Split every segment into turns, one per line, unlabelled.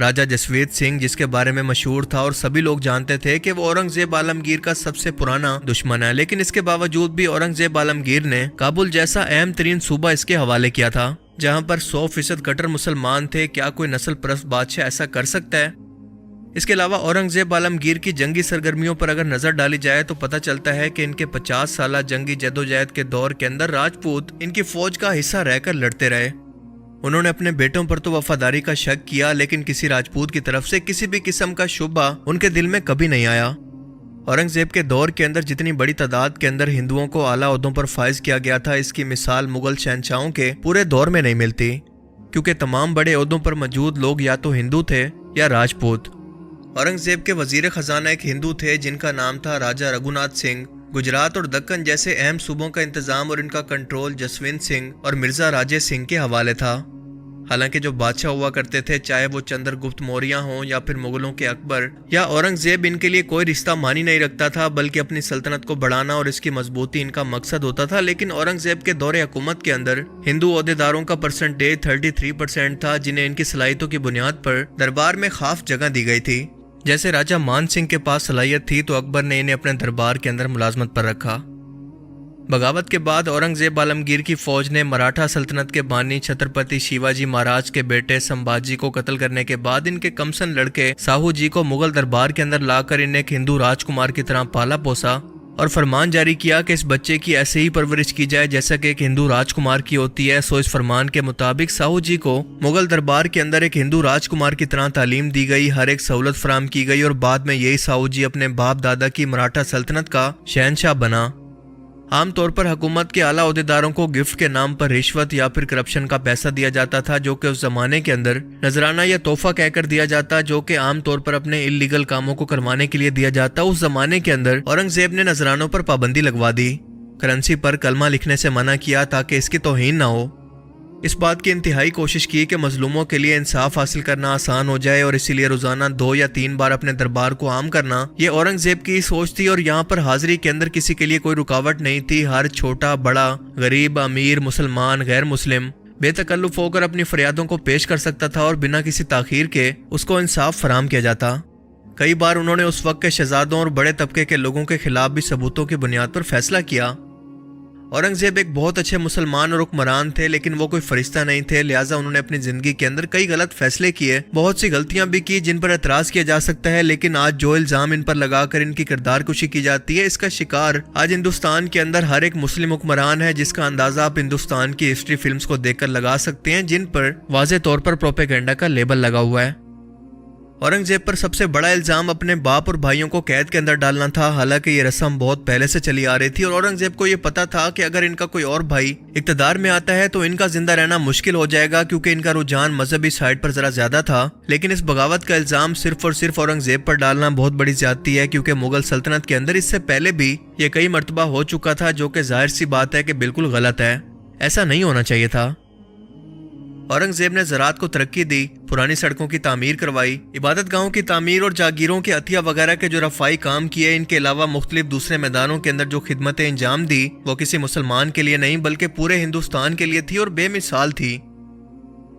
راجہ جسویت سنگھ جس کے بارے میں مشہور تھا اور سبھی لوگ جانتے تھے کہ وہ اورنگزیب عالمگیر کا سب سے پرانا دشمن ہے، لیکن اس کے باوجود بھی اورنگزیب عالمگیر نے کابل جیسا اہم ترین صوبہ اس کے حوالے کیا تھا جہاں پر 100% کٹر مسلمان تھے۔ کیا کوئی نسل پرست بادشاہ ایسا کر سکتا ہے؟ اس کے علاوہ اورنگزیب عالمگیر کی جنگی سرگرمیوں پر اگر نظر ڈالی جائے تو پتہ چلتا ہے کہ ان کے 50 سالہ جنگی جدوجہد کے دور کے اندر راجپوت ان کی فوج کا حصہ رہ کر لڑتے رہے۔ انہوں نے اپنے بیٹوں پر تو وفاداری کا شک کیا، لیکن کسی راجپوت کی طرف سے کسی بھی قسم کا شبہ ان کے دل میں کبھی نہیں آیا۔ اورنگزیب کے دور کے اندر جتنی بڑی تعداد کے اندر ہندوؤں کو اعلیٰ عہدوں پر فائز کیا گیا تھا، اس کی مثال مغل شہنشاہوں کے پورے دور میں نہیں ملتی، کیونکہ تمام بڑے عہدوں پر موجود لوگ یا تو ہندو تھے یا راجپوت۔ اورنگزیب کے وزیر خزانہ ایک ہندو تھے جن کا نام تھا راجہ رگھوناتھ سنگھ۔ گجرات اور دکن جیسے اہم صوبوں کا انتظام اور ان کا کنٹرول جسونت سنگھ اور مرزا راجے سنگھ کے حوالے تھا۔ حالانکہ جو بادشاہ ہوا کرتے تھے، چاہے وہ چندر گپت موریہ ہوں یا پھر مغلوں کے اکبر یا اورنگزیب، ان کے لیے کوئی رشتہ مانی نہیں رکھتا تھا، بلکہ اپنی سلطنت کو بڑھانا اور اس کی مضبوطی ان کا مقصد ہوتا تھا۔ لیکن اورنگزیب کے دور حکومت کے اندر ہندو عہدیداروں کا پرسنٹیج 33% تھا، جنہیں ان کی صلاحیتوں کی بنیاد پر دربار میں خاص جگہ دی گئی تھی۔ جیسے راجہ مان سنگھ کے پاس صلاحیت تھی تو اکبر نے انہیں اپنے دربار کے اندر ملازمت پر رکھا۔ بغاوت کے بعد اورنگزیب عالمگیر کی فوج نے مراٹھا سلطنت کے بانی چھترپتی شیواجی مہاراج کے بیٹے سمبھاجی کو قتل کرنے کے بعد ان کے کمسن لڑکے ساہو جی کو مغل دربار کے اندر لا کر انہیں ایک ہندو راجکمار کی طرح پالا پوسا اور فرمان جاری کیا کہ اس بچے کی ایسے ہی پرورش کی جائے جیسا کہ ایک ہندو راجکمار کی ہوتی ہے۔ سو اس فرمان کے مطابق ساہو جی کو مغل دربار کے اندر ایک ہندو راجکمار کی طرح تعلیم دی گئی، ہر ایک سہولت فراہم کی گئی، اور بعد میں یہی ساہو جی اپنے باپ دادا کی مراٹھا سلطنت کا شہنشاہ بنا۔ عام طور پر حکومت کے اعلیٰ عہدیداروں کو گفٹ کے نام پر رشوت یا پھر کرپشن کا پیسہ دیا جاتا تھا، جو کہ اس زمانے کے اندر نذرانہ یا تحفہ کہہ کر دیا جاتا، جو کہ عام طور پر اپنے انلیگل کاموں کو کروانے کے لیے دیا جاتا۔ اس زمانے کے اندر اورنگزیب نے نذرانوں پر پابندی لگوا دی، کرنسی پر کلمہ لکھنے سے منع کیا تاکہ اس کی توہین نہ ہو۔ اس بات کی انتہائی کوشش کی کہ مظلوموں کے لیے انصاف حاصل کرنا آسان ہو جائے، اور اسی لیے روزانہ 2 یا 3 بار اپنے دربار کو عام کرنا یہ اورنگزیب کی سوچ تھی، اور یہاں پر حاضری کے اندر کسی کے لیے کوئی رکاوٹ نہیں تھی۔ ہر چھوٹا بڑا، غریب امیر، مسلمان غیر مسلم بے تکلف ہو کر اپنی فریادوں کو پیش کر سکتا تھا اور بنا کسی تاخیر کے اس کو انصاف فراہم کیا جاتا۔ کئی بار انہوں نے اس وقت کے شہزادوں اور بڑے طبقے کے لوگوں کے خلاف بھی ثبوتوں کی بنیاد پر فیصلہ کیا۔ اورنگزیب ایک بہت اچھے مسلمان اور حکمران تھے، لیکن وہ کوئی فرشتہ نہیں تھے، لہٰذا انہوں نے اپنی زندگی کے اندر کئی غلط فیصلے کیے، بہت سی غلطیاں بھی کی جن پر اعتراض کیا جا سکتا ہے۔ لیکن آج جو الزام ان پر لگا کر ان کی کردار کشی کی جاتی ہے، اس کا شکار آج ہندوستان کے اندر ہر ایک مسلم حکمران ہے، جس کا اندازہ آپ ہندوستان کی ہسٹری فلمز کو دیکھ کر لگا سکتے ہیں، جن پر واضح طور پر پروپیگنڈا کا لیبل لگا ہوا ہے۔ اورنگزیب پر سب سے بڑا الزام اپنے باپ اور بھائیوں کو قید کے اندر ڈالنا تھا، حالانکہ یہ رسم بہت پہلے سے چلی آ رہی تھی، اور اورنگزیب کو یہ پتا تھا کہ اگر ان کا کوئی اور بھائی اقتدار میں آتا ہے تو ان کا زندہ رہنا مشکل ہو جائے گا، کیونکہ ان کا رجحان مذہبی سائڈ پر ذرا زیادہ تھا۔ لیکن اس بغاوت کا الزام صرف اور صرف اورنگزیب پر ڈالنا بہت بڑی زیادتی ہے، کیونکہ مغل سلطنت کے اندر اس سے پہلے بھی یہ کئی مرتبہ ہو چکا تھا، جو کہ ظاہر سی بات ہے کہ بالکل غلط ہے، ایسا نہیں ہونا چاہیے تھا۔ اورنگزیب نے زراعت کو ترقی دی، پرانی سڑکوں کی تعمیر کروائی، عبادت گاہوں کی تعمیر اور جاگیروں کے عطیہ وغیرہ کے جو رفاہی کام کیے۔ ان کے علاوہ مختلف دوسرے میدانوں کے اندر جو خدمتیں انجام دی، وہ کسی مسلمان کے لیے نہیں بلکہ پورے ہندوستان کے لیے تھی اور بے مثال تھی۔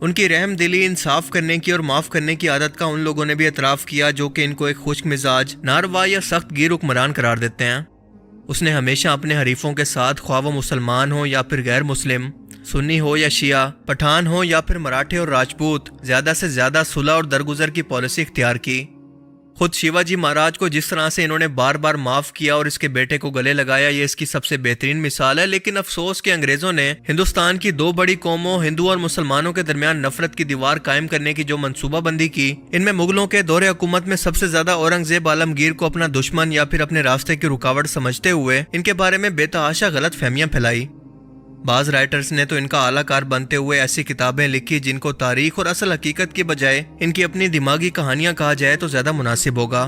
ان کی رحم دلی، انصاف کرنے کی اور معاف کرنے کی عادت کا ان لوگوں نے بھی اعتراف کیا جو کہ ان کو ایک خشک مزاج، ناروا یا سخت گیر حکمران قرار دیتے ہیں۔ اس نے ہمیشہ اپنے حریفوں کے ساتھ، خواہ وہ مسلمان ہوں یا پھر غیر مسلم، سنی ہو یا شیعہ، پٹھان ہو یا پھر مراٹھے اور راجپوت، زیادہ سے زیادہ صلح اور درگزر کی پالیسی اختیار کی۔ خود شیواجی مہاراج کو جس طرح سے انہوں نے بار بار معاف کیا اور اس کے بیٹے کو گلے لگایا، یہ اس کی سب سے بہترین مثال ہے۔ لیکن افسوس کہ انگریزوں نے ہندوستان کی 2 بڑی قوموں ہندو اور مسلمانوں کے درمیان نفرت کی دیوار قائم کرنے کی جو منصوبہ بندی کی، ان میں مغلوں کے دور حکومت میں سب سے زیادہ اورنگزیب عالمگیر کو اپنا دشمن یا پھر اپنے راستے کی رکاوٹ سمجھتے ہوئے ان کے بارے میں بے تحاشا غلط فہمیاں پھیلائی۔ بعض رائٹرز نے تو ان کا اعلیٰ کار بنتے ہوئے ایسی کتابیں لکھی جن کو تاریخ اور اصل حقیقت کی بجائے ان کی اپنی دماغی کہانیاں کہا جائے تو زیادہ مناسب ہوگا۔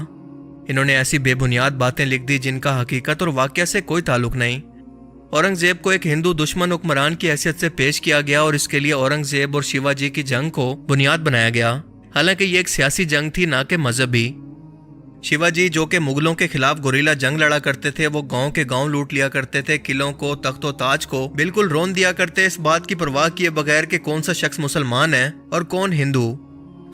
انہوں نے ایسی بے بنیاد باتیں لکھ دی جن کا حقیقت اور واقعہ سے کوئی تعلق نہیں۔ اورنگزیب کو ایک ہندو دشمن حکمران کی حیثیت سے پیش کیا گیا اور اس کے لیے اورنگزیب اور شیواجی کی جنگ کو بنیاد بنایا گیا، حالانکہ یہ ایک سیاسی جنگ تھی نہ کہ مذہبی۔ شیواجی جو کہ مغلوں کے خلاف گوریلا جنگ لڑا کرتے تھے، وہ گاؤں کے گاؤں لوٹ لیا کرتے تھے، قلعوں کو، تخت و تاج کو بالکل رون دیا کرتے، اس بات کی پرواہ کیے بغیر کہ کون سا شخص مسلمان ہے اور کون ہندو۔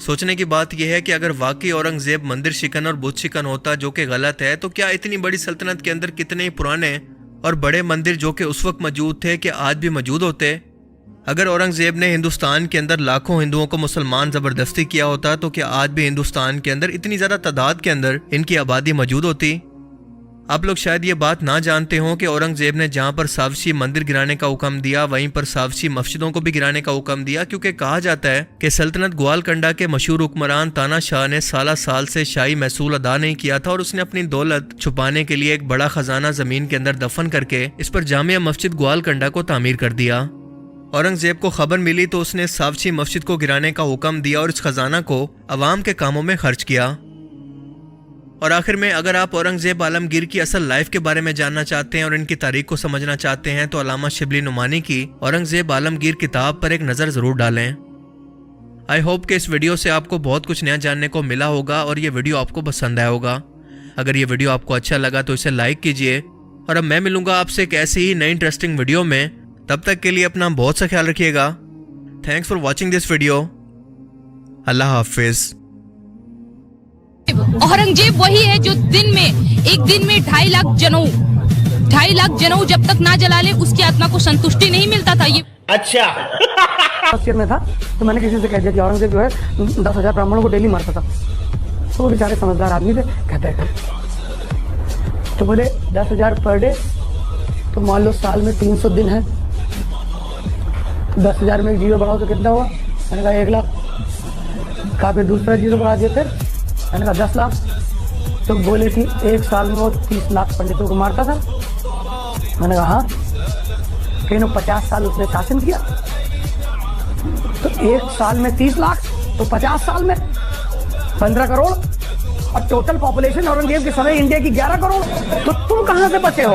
سوچنے کی بات یہ ہے کہ اگر واقعی اورنگزیب مندر شکن اور بت شکن ہوتا، جو کہ غلط ہے، تو کیا اتنی بڑی سلطنت کے اندر کتنے ہی پرانے اور بڑے مندر جو کہ اس وقت موجود تھے کہ آج بھی موجود ہوتے؟ اگر اورنگزیب نے ہندوستان کے اندر لاکھوں ہندوؤں کو مسلمان زبردستی کیا ہوتا تو کیا آج بھی ہندوستان کے اندر اتنی زیادہ تعداد کے اندر ان کی آبادی موجود ہوتی؟ آپ لوگ شاید یہ بات نہ جانتے ہوں کہ اورنگزیب نے جہاں پر ساوشی مندر گرانے کا حکم دیا، وہیں پر ساوشی مسجدوں کو بھی گرانے کا حکم دیا، کیونکہ کہا جاتا ہے کہ سلطنت گوالکنڈا کے مشہور حکمران تانا شاہ نے سالہ سال سے شاہی محصول ادا نہیں کیا تھا، اور اس نے اپنی دولت چھپانے کے لیے ایک بڑا خزانہ زمین کے اندر دفن کر کے اس پر جامع مسجد گوالکنڈا کو تعمیر کر دیا۔ اورنگزیب کو خبر ملی تو اس نے ساوشی مسجد کو گرانے کا حکم دیا اور اس خزانہ کو عوام کے کاموں میں خرچ کیا۔ اور آخر میں اگر آپ اورنگزیب عالمگیر کی اصل لائف کے بارے میں جاننا چاہتے ہیں اور ان کی تاریخ کو سمجھنا چاہتے ہیں تو علامہ شبلی نعمانی کی اورنگزیب عالمگیر کتاب پر ایک نظر ضرور ڈالیں۔ آئی ہوپ کہ اس ویڈیو سے آپ کو بہت کچھ نیا جاننے کو ملا ہوگا اور یہ ویڈیو آپ کو پسند آیا ہوگا۔ اگر یہ ویڈیو آپ کو اچھا لگا تو اسے لائک کیجئے، اور اب میں ملوں گا آپ سے ایک ایسی ہی نئی انٹرسٹنگ ویڈیو میں۔ تب تک کے لیے اپنا بہت سا خیال رکھیے گا۔ Thanks for watching this video. اللہ حافظ۔
اورنگزیب وہی ہے جو ایک دن میں 2.5 لاکھ جنوں جب تک نہ جلا لے اس کی آتما کو سنتشٹی نہیں ملتا تھا۔ یہ
اچھا میں تھا تو میں نے کسی سے کہہ دیا کہ اورنگزیب جو ہے 10,000 برہمنوں کو ڈیلی مارتا تھا۔ تو وہ بیچارے سمجھدار آدمی تھے، کہتے ہیں تو بولے 10,000 پر ڈے تو مان لو سال میں 300 دن ہے، 10,000 میں ایک زیرو بڑھاؤ تو کتنا ہوا؟ میں نے کہا 1 لاکھ۔ کہا پھر دوسرا زیرو بڑھا دیا، پھر میں نے کہا 10 لاکھ۔ تو بولے کہ ایک سال میں وہ 30 لاکھ پنڈتوں کو مارتا تھا۔ میں نے کہا ہاں۔ پھر 50 سال اس نے شاسن کیا تو ایک سال میں 30 لاکھ تو 50 سال میں 15 کروڑ، اور ٹوٹل پاپولیشن اورنگزیب کے سمے انڈیا کی 11 کروڑ۔ تو تم کہاں سے بچے ہو؟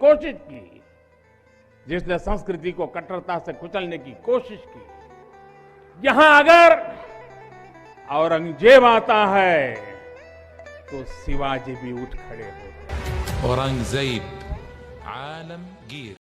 کوشش کی، جس نے سنسکرتی کو کٹرتا سے کچلنے کی کوشش کی، یہاں اگر اورنگزیب آتا ہے تو شیواجی بھی اٹھ کھڑے ہوتے ہیں۔
اورنگزیب عالمگیر۔